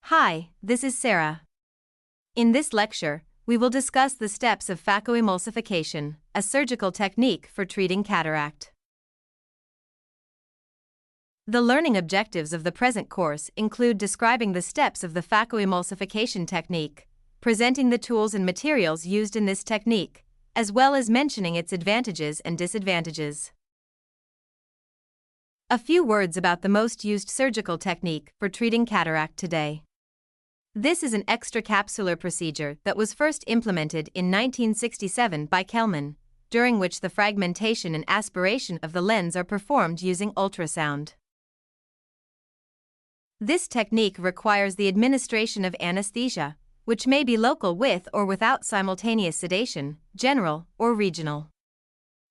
Hi, this is Sarah. In this lecture, we will discuss the steps of phacoemulsification, a surgical technique for treating cataract. The learning objectives of the present course include describing the steps of the phacoemulsification technique, presenting the tools and materials used in this technique, as well as mentioning its advantages and disadvantages. A few words about the most used surgical technique for treating cataract today. This is an extracapsular procedure that was first implemented in 1967 by Kelman, during which the fragmentation and aspiration of the lens are performed using ultrasound. This technique requires the administration of anesthesia, which may be local with or without simultaneous sedation, general or regional.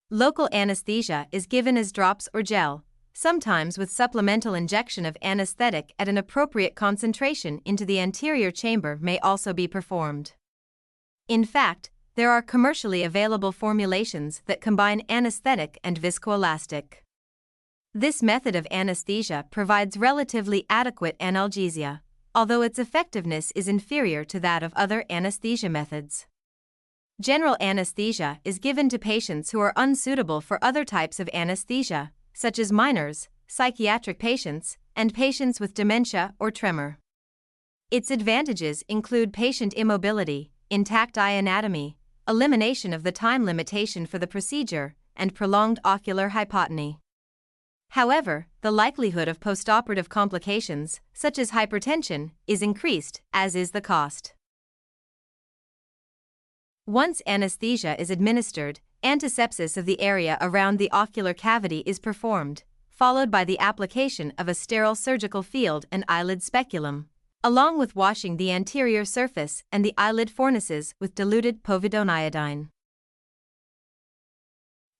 Local anesthesia is given as drops or gel, sometimes with supplemental injection of anesthetic at an appropriate concentration into the anterior chamber may also be performed. In fact, there are commercially available formulations that combine anesthetic and viscoelastic. This method of anesthesia provides relatively adequate analgesia, although its effectiveness is inferior to that of other anesthesia methods. General anesthesia is given to patients who are unsuitable for other types of anesthesia, such as minors, psychiatric patients, and patients with dementia or tremor. Its advantages include patient immobility, intact eye anatomy, elimination of the time limitation for the procedure, and prolonged ocular hypotony. However, the likelihood of postoperative complications, such as hypertension, is increased, as is the cost. Once anesthesia is administered, antisepsis of the area around the ocular cavity is performed, followed by the application of a sterile surgical field and eyelid speculum, along with washing the anterior surface and the eyelid fornices with diluted povidone iodine.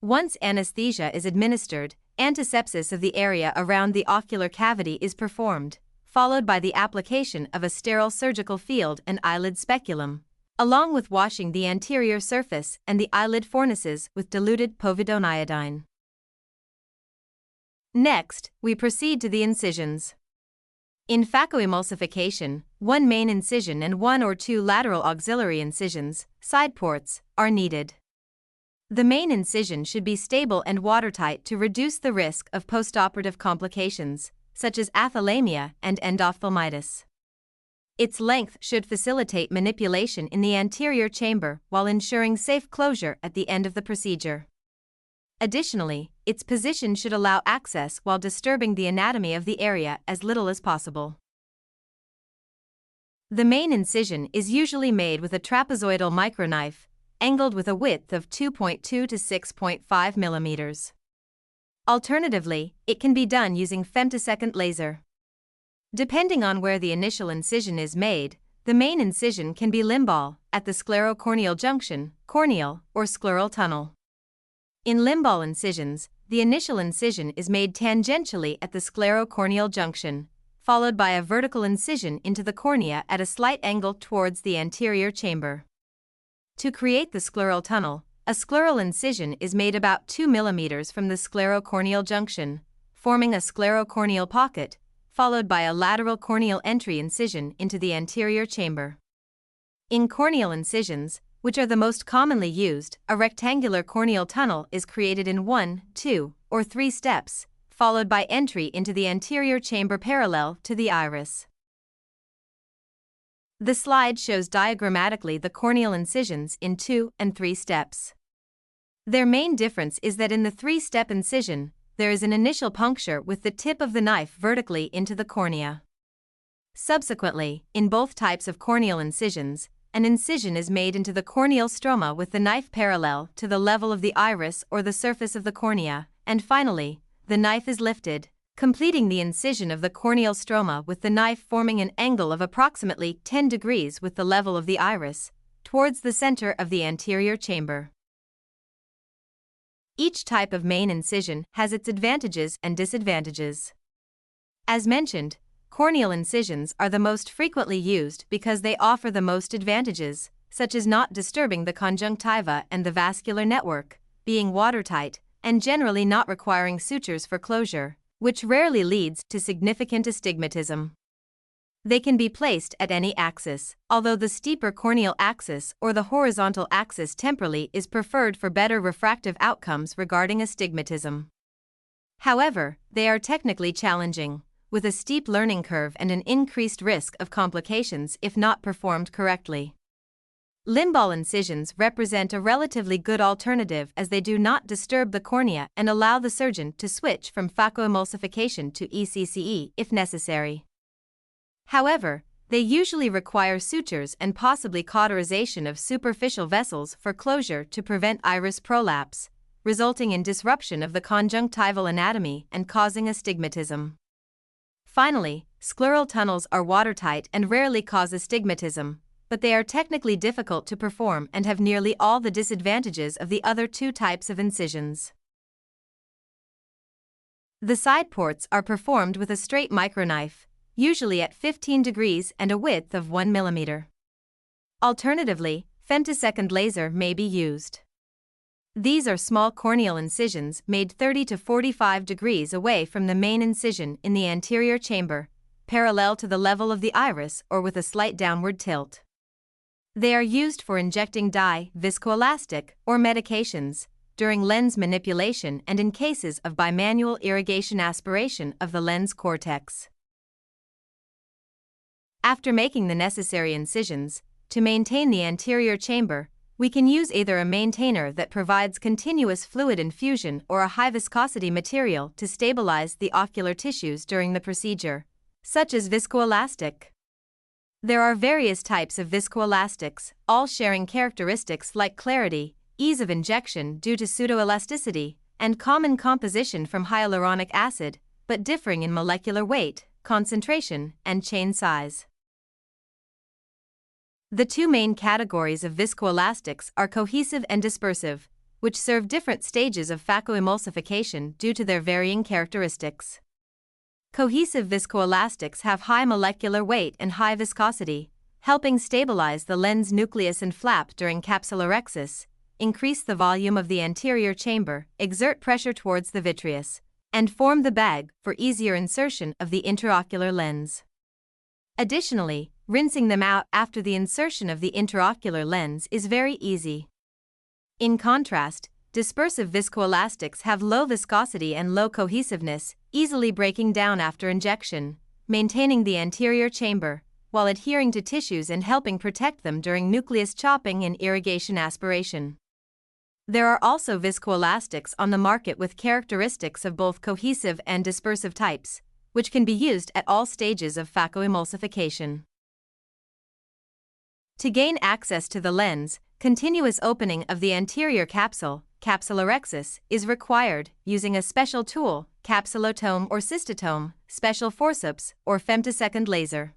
Once anesthesia is administered, antisepsis of the area around the ocular cavity is performed, followed by the application of a sterile surgical field and eyelid speculum, along with washing the anterior surface and the eyelid fornices with diluted povidone iodine. Next, we proceed to the incisions. In phacoemulsification, one main incision and one or two lateral auxiliary incisions, side ports, are needed. The main incision should be stable and watertight to reduce the risk of postoperative complications, such as athalemia and endophthalmitis. Its length should facilitate manipulation in the anterior chamber while ensuring safe closure at the end of the procedure. Additionally, its position should allow access while disturbing the anatomy of the area as little as possible. The main incision is usually made with a trapezoidal microknife, angled with a width of 2.2 to 6.5 millimeters. Alternatively, it can be done using femtosecond laser. Depending on where the initial incision is made, the main incision can be limbal, at the sclerocorneal junction, corneal, or scleral tunnel. In limbal incisions, the initial incision is made tangentially at the sclerocorneal junction, followed by a vertical incision into the cornea at a slight angle towards the anterior chamber. To create the scleral tunnel, a scleral incision is made about 2 millimeters from the sclerocorneal junction, forming a sclerocorneal pocket, followed by a lateral corneal entry incision into the anterior chamber. In corneal incisions, which are the most commonly used, a rectangular corneal tunnel is created in 1, 2, or 3 steps, followed by entry into the anterior chamber parallel to the iris. The slide shows diagrammatically the corneal incisions in 2 and 3 steps. Their main difference is that in the 3-step incision, there is an initial puncture with the tip of the knife vertically into the cornea. Subsequently, in both types of corneal incisions, an incision is made into the corneal stroma with the knife parallel to the level of the iris or the surface of the cornea, and finally, the knife is lifted, completing the incision of the corneal stroma with the knife forming an angle of approximately 10 degrees with the level of the iris, towards the center of the anterior chamber. Each type of main incision has its advantages and disadvantages. As mentioned, corneal incisions are the most frequently used because they offer the most advantages, such as not disturbing the conjunctiva and the vascular network, being watertight, and generally not requiring sutures for closure, which rarely leads to significant astigmatism. They can be placed at any axis, although the steeper corneal axis or the horizontal axis temporally is preferred for better refractive outcomes regarding astigmatism. However, they are technically challenging, with a steep learning curve and an increased risk of complications if not performed correctly. Limbal incisions represent a relatively good alternative as they do not disturb the cornea and allow the surgeon to switch from phacoemulsification to ACSC if necessary. However, they usually require sutures and possibly cauterization of superficial vessels for closure to prevent iris prolapse, resulting in disruption of the conjunctival anatomy and causing astigmatism. Finally, scleral tunnels are watertight and rarely cause astigmatism, but they are technically difficult to perform and have nearly all the disadvantages of the other two types of incisions. The side ports are performed with a straight microknife, usually at 15 degrees and a width of 1 mm. Alternatively, femtosecond laser may be used. These are small corneal incisions made 30 to 45 degrees away from the main incision in the anterior chamber, parallel to the level of the iris or with a slight downward tilt. They are used for injecting dye, viscoelastic, or medications, during lens manipulation and in cases of bimanual irrigation aspiration of the lens cortex. After making the necessary incisions, to maintain the anterior chamber, we can use either a maintainer that provides continuous fluid infusion or a high-viscosity material to stabilize the ocular tissues during the procedure, such as viscoelastic. There are various types of viscoelastics, all sharing characteristics like clarity, ease of injection due to pseudoelasticity, and common composition from hyaluronic acid, but differing in molecular weight, concentration, and chain size. The two main categories of viscoelastics are cohesive and dispersive, which serve different stages of phacoemulsification due to their varying characteristics. Cohesive viscoelastics have high molecular weight and high viscosity, helping stabilize the lens nucleus and flap during capsulorhexis, increase the volume of the anterior chamber, exert pressure towards the vitreous, and form the bag for easier insertion of the intraocular lens. Additionally, rinsing them out after the insertion of the intraocular lens is very easy. In contrast, dispersive viscoelastics have low viscosity and low cohesiveness, easily breaking down after injection, maintaining the anterior chamber, while adhering to tissues and helping protect them during nucleus chopping and irrigation aspiration. There are also viscoelastics on the market with characteristics of both cohesive and dispersive types, which can be used at all stages of phacoemulsification. To gain access to the lens, continuous opening of the anterior capsule, capsulorhexis, is required using a special tool, capsulotome or cystotome, special forceps, or femtosecond laser.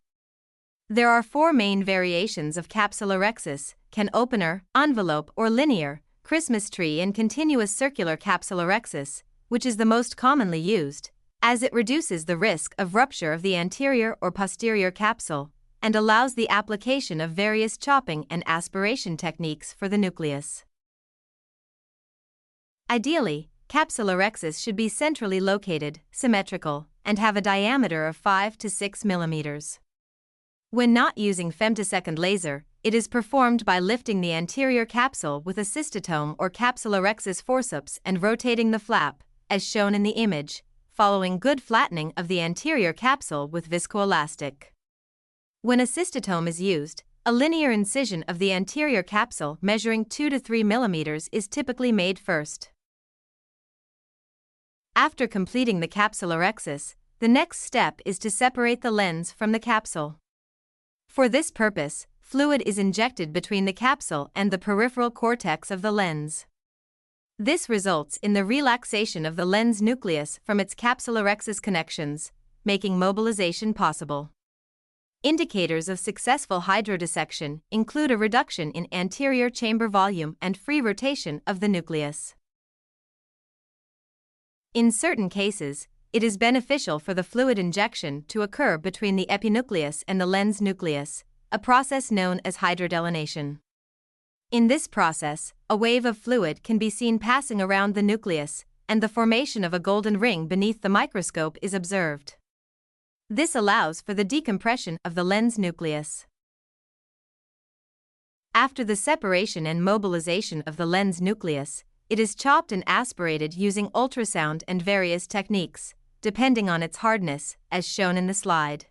There are four main variations of capsulorhexis: can opener, envelope or linear, Christmas tree, and continuous circular capsulorhexis, which is the most commonly used, as it reduces the risk of rupture of the anterior or posterior capsule, and allows the application of various chopping and aspiration techniques for the nucleus. Ideally, capsulorhexis should be centrally located, symmetrical, and have a diameter of 5 to 6 mm. When not using femtosecond laser, it is performed by lifting the anterior capsule with a cystotome or capsulorhexis forceps and rotating the flap, as shown in the image, following good flattening of the anterior capsule with viscoelastic. When a cystotome is used, a linear incision of the anterior capsule measuring 2 to 3 mm is typically made first. After completing the capsulorhexis, the next step is to separate the lens from the capsule. For this purpose, fluid is injected between the capsule and the peripheral cortex of the lens. This results in the relaxation of the lens nucleus from its capsulorhexis connections, making mobilization possible. Indicators of successful hydrodissection include a reduction in anterior chamber volume and free rotation of the nucleus. In certain cases, it is beneficial for the fluid injection to occur between the epinucleus and the lens nucleus, a process known as hydrodelination. In this process, a wave of fluid can be seen passing around the nucleus, and the formation of a golden ring beneath the microscope is observed. This allows for the decompression of the lens nucleus. After the separation and mobilization of the lens nucleus, it is chopped and aspirated using ultrasound and various techniques, depending on its hardness, as shown in the slide.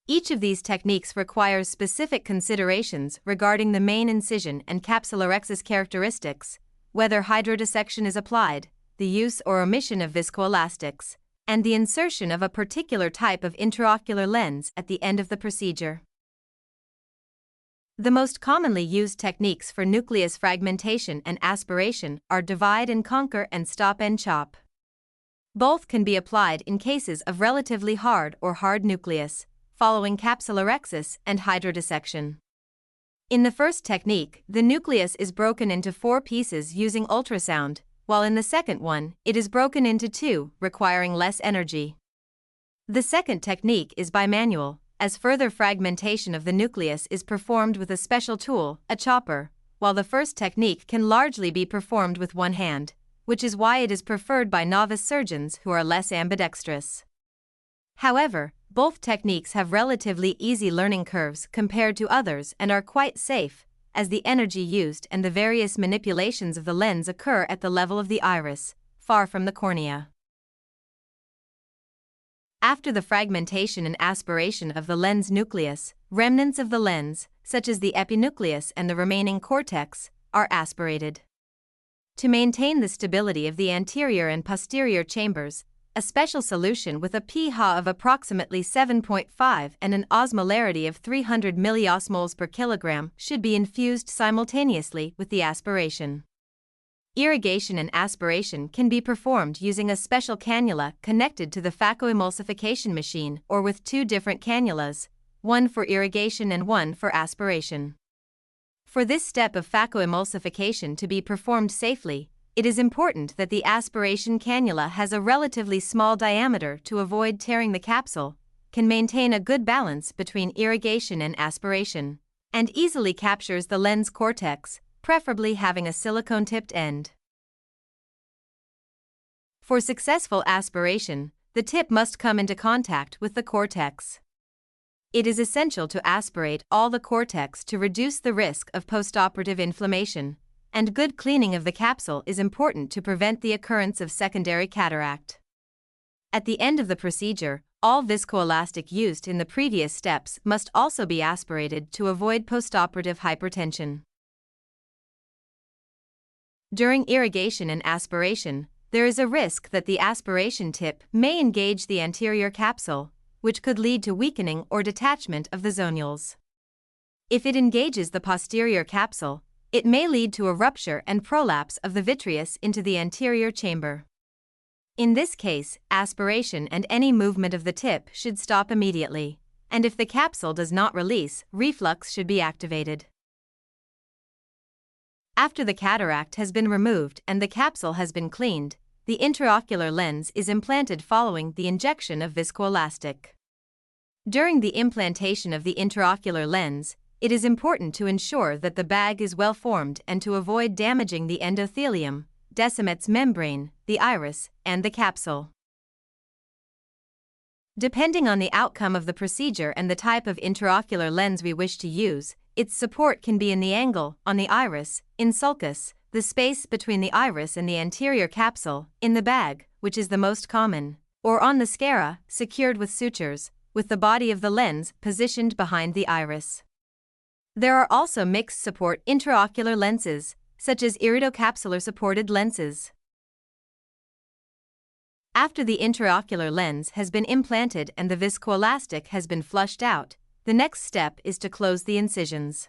Each of these techniques requires specific considerations regarding the main incision and capsulorhexis characteristics, whether hydrodissection is applied, the use or omission of viscoelastics, and the insertion of a particular type of intraocular lens at the end of the procedure. The most commonly used techniques for nucleus fragmentation and aspiration are divide and conquer and stop and chop. Both can be applied in cases of relatively hard or hard nucleus, following capsulorhexis and hydrodissection. In the first technique, the nucleus is broken into 4 pieces using ultrasound, while in the second one, it is broken into 2, requiring less energy. The second technique is bimanual, as further fragmentation of the nucleus is performed with a special tool, a chopper, while the first technique can largely be performed with one hand, which is why it is preferred by novice surgeons who are less ambidextrous. However, both techniques have relatively easy learning curves compared to others and are quite safe, as the energy used and the various manipulations of the lens occur at the level of the iris, far from the cornea. After the fragmentation and aspiration of the lens nucleus, remnants of the lens, such as the epinucleus and the remaining cortex, are aspirated. To maintain the stability of the anterior and posterior chambers, a special solution with a pH of approximately 7.5 and an osmolarity of 300 milliosmoles per kilogram should be infused simultaneously with the aspiration. Irrigation and aspiration can be performed using a special cannula connected to the phacoemulsification machine or with 2 different cannulas, one for irrigation and one for aspiration. For this step of phacoemulsification to be performed safely, it is important that the aspiration cannula has a relatively small diameter to avoid tearing the capsule, can maintain a good balance between irrigation and aspiration, and easily captures the lens cortex, preferably having a silicone-tipped end. For successful aspiration, the tip must come into contact with the cortex. It is essential to aspirate all the cortex to reduce the risk of postoperative inflammation, and good cleaning of the capsule is important to prevent the occurrence of secondary cataract. At the end of the procedure, all viscoelastic used in the previous steps must also be aspirated to avoid postoperative hypertension. During irrigation and aspiration, there is a risk that the aspiration tip may engage the anterior capsule, which could lead to weakening or detachment of the zonules. If it engages the posterior capsule, it may lead to a rupture and prolapse of the vitreous into the anterior chamber. In this case, aspiration and any movement of the tip should stop immediately, and if the capsule does not release, reflux should be activated. After the cataract has been removed and the capsule has been cleaned, the intraocular lens is implanted following the injection of viscoelastic. During the implantation of the intraocular lens, it is important to ensure that the bag is well formed and to avoid damaging the endothelium, Descemet's membrane, the iris, and the capsule. Depending on the outcome of the procedure and the type of intraocular lens we wish to use, its support can be in the angle, on the iris, in sulcus, the space between the iris and the anterior capsule, in the bag, which is the most common, or on the sclera, secured with sutures, with the body of the lens positioned behind the iris. There are also mixed support intraocular lenses, such as iridocapsular supported lenses. After the intraocular lens has been implanted and the viscoelastic has been flushed out, the next step is to close the incisions.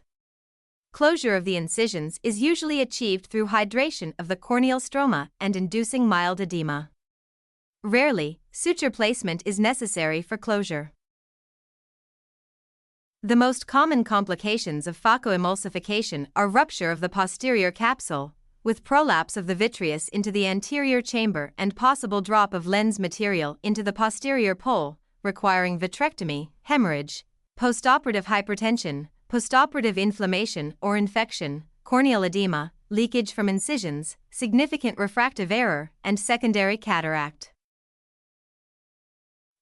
Closure of the incisions is usually achieved through hydration of the corneal stroma and inducing mild edema. Rarely, suture placement is necessary for closure. The most common complications of phacoemulsification are rupture of the posterior capsule, with prolapse of the vitreous into the anterior chamber and possible drop of lens material into the posterior pole, requiring vitrectomy, hemorrhage, postoperative hypertension, postoperative inflammation or infection, corneal edema, leakage from incisions, significant refractive error, and secondary cataract.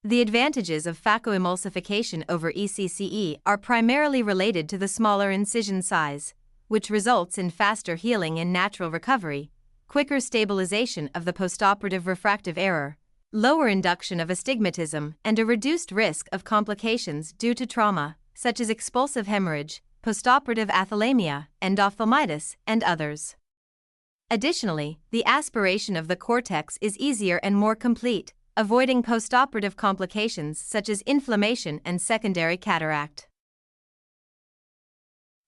The advantages of phacoemulsification over ACSC are primarily related to the smaller incision size, which results in faster healing and natural recovery, quicker stabilization of the postoperative refractive error, lower induction of astigmatism, and a reduced risk of complications due to trauma, such as expulsive hemorrhage, postoperative athalemia, endophthalmitis, and others. Additionally, the aspiration of the cortex is easier and more complete, avoiding postoperative complications such as inflammation and secondary cataract.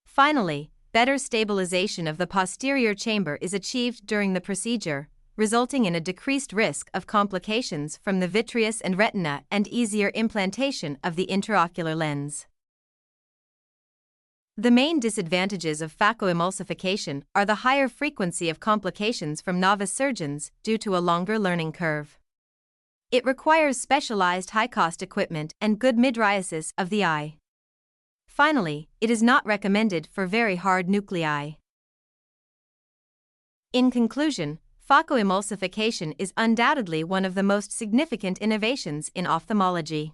Finally, better stabilization of the posterior chamber is achieved during the procedure, resulting in a decreased risk of complications from the vitreous and retina and easier implantation of the intraocular lens. The main disadvantages of phacoemulsification are the higher frequency of complications from novice surgeons due to a longer learning curve. It requires specialized high-cost equipment and good mydriasis of the eye. Finally, it is not recommended for very hard nuclei. In conclusion, phacoemulsification is undoubtedly one of the most significant innovations in ophthalmology.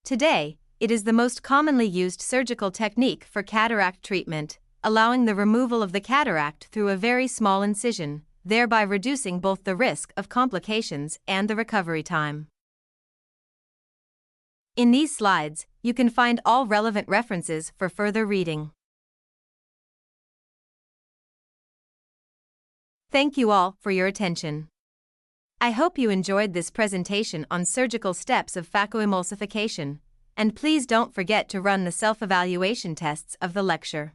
Today, it is the most commonly used surgical technique for cataract treatment, allowing the removal of the cataract through a very small incision, thereby reducing both the risk of complications and the recovery time. In these slides, you can find all relevant references for further reading. Thank you all for your attention. I hope you enjoyed this presentation on surgical steps of phacoemulsification, and please don't forget to run the self-evaluation tests of the lecture.